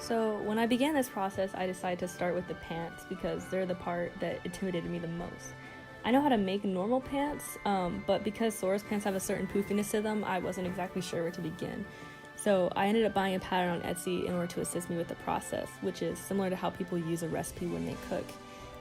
So when I began this process, I decided to start with the pants because they're the part that intimidated me the most. I know how to make normal pants, but because Sora's pants have a certain poofiness to them, I wasn't exactly sure where to begin. So I ended up buying a pattern on Etsy in order to assist me with the process, which is similar to how people use a recipe when they cook.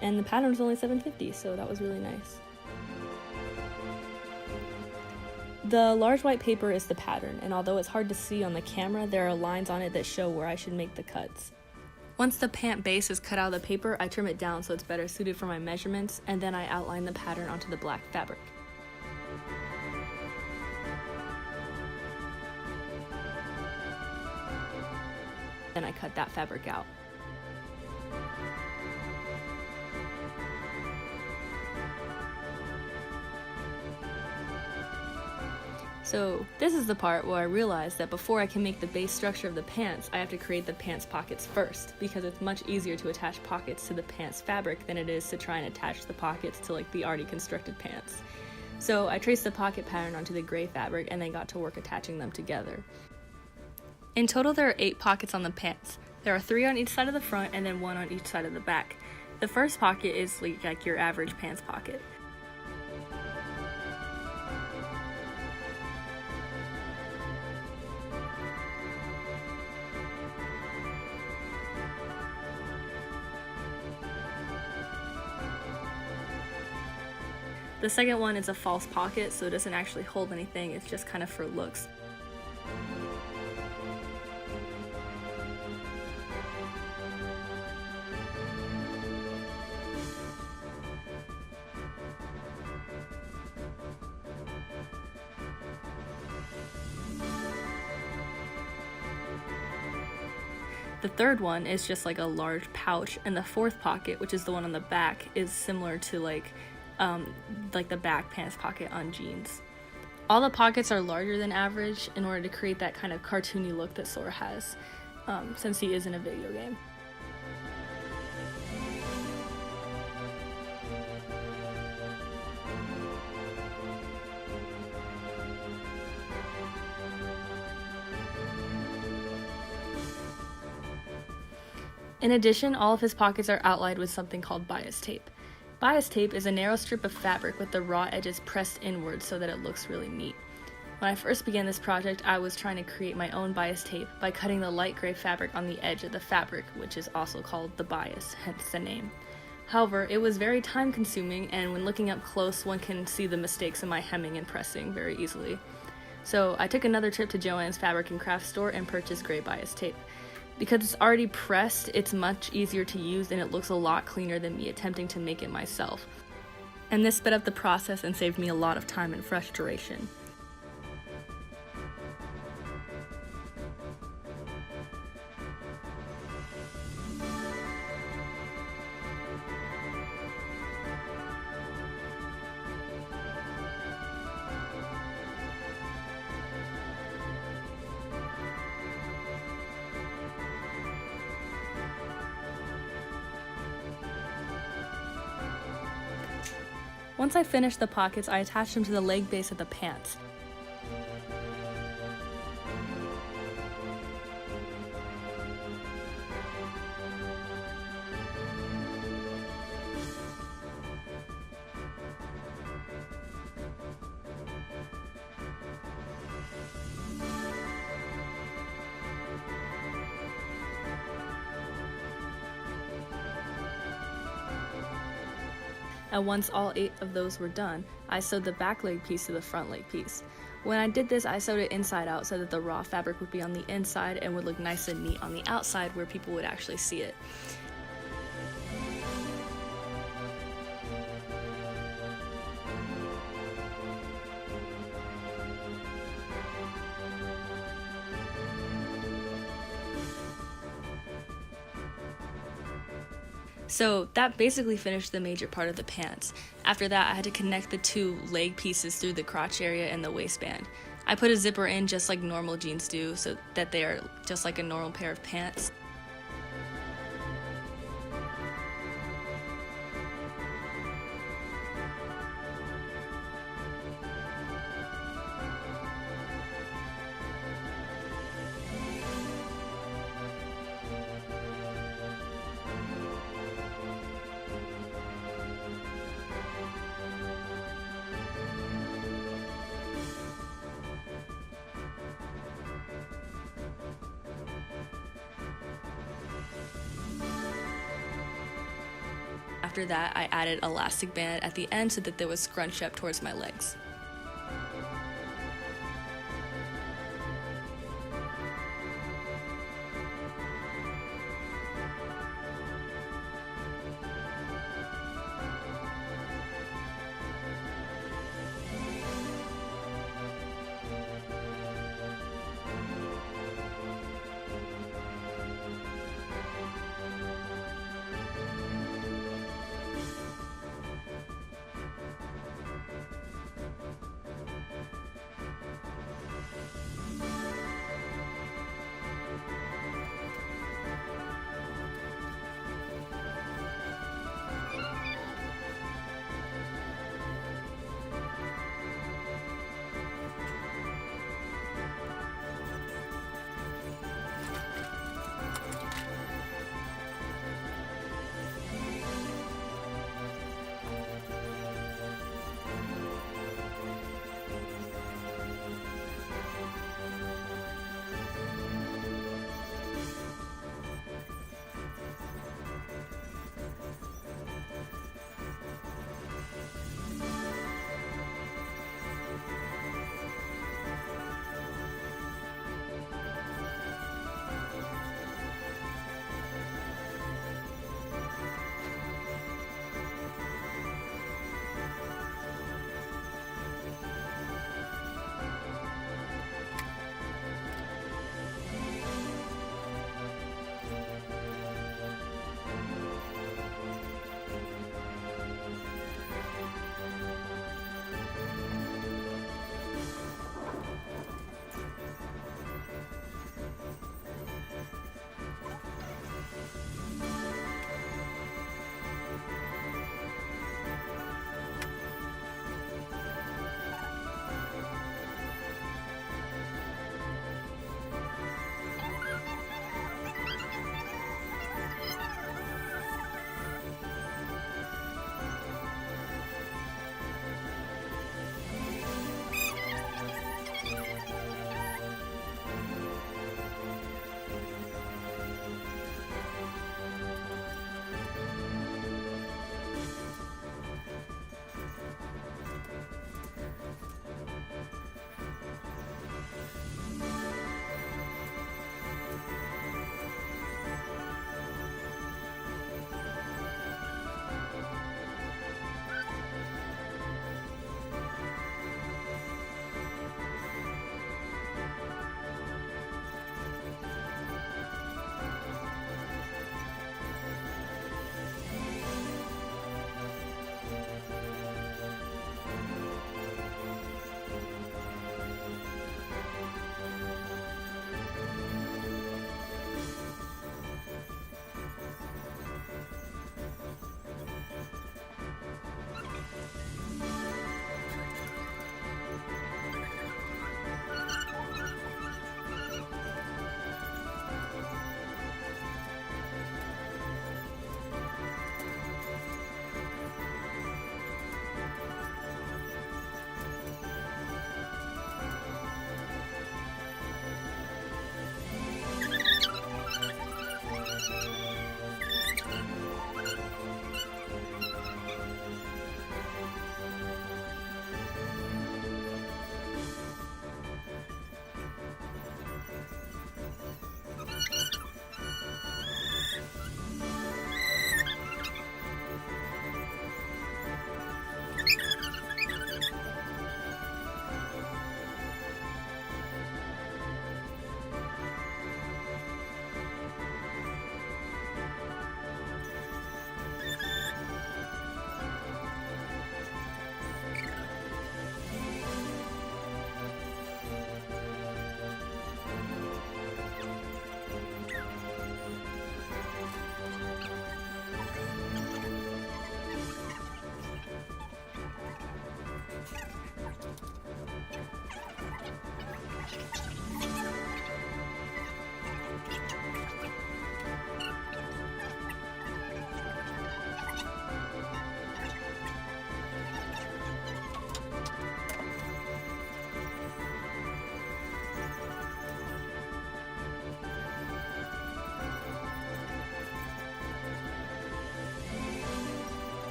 And the pattern was only $7.50, so that was really nice. The large white paper is the pattern, and although it's hard to see on the camera, there are lines on it that show where I should make the cuts. Once the pant base is cut out of the paper, I trim it down so it's better suited for my measurements, and then I outline the pattern onto the black fabric. Then I cut that fabric out. So this is the part where I realized that before I can make the base structure of the pants, I have to create the pants pockets first, because it's much easier to attach pockets to the pants fabric than it is to try and attach the pockets to like the already constructed pants. So I traced the pocket pattern onto the gray fabric and then got to work attaching them together. In total there are 8 pockets on the pants. There are 3 on each side of the front and then 1 on each side of the back. The first pocket is like your average pants pocket. The second one is a false pocket, so it doesn't actually hold anything, it's just kind of for looks. The third one is just like a large pouch, and the fourth pocket, which is the one on the back, is similar to like the back pants pocket on jeans. All the pockets are larger than average in order to create that kind of cartoony look that Sora has, since he is in a video game. In addition, all of his pockets are outlined with something called bias tape. Bias tape is a narrow strip of fabric with the raw edges pressed inward so that it looks really neat. When I first began this project, I was trying to create my own bias tape by cutting the light gray fabric on the edge of the fabric, which is also called the bias, hence the name. However, it was very time consuming, and when looking up close, one can see the mistakes in my hemming and pressing very easily. So I took another trip to Joann's Fabric and Craft store and purchased gray bias tape. Because it's already pressed, it's much easier to use and it looks a lot cleaner than me attempting to make it myself. And this sped up the process and saved me a lot of time and frustration. Once I finished the pockets, I attached them to the leg base of the pants. And once all 8 of those were done, I sewed the back leg piece to the front leg piece. When I did this, I sewed it inside out so that the raw fabric would be on the inside and would look nice and neat on the outside where people would actually see it. So that basically finished the major part of the pants. After that, I had to connect the 2 leg pieces through the crotch area and the waistband. I put a zipper in just like normal jeans do so that they are just like a normal pair of pants. after that I added elastic band at the end so that they would scrunch up towards my legs.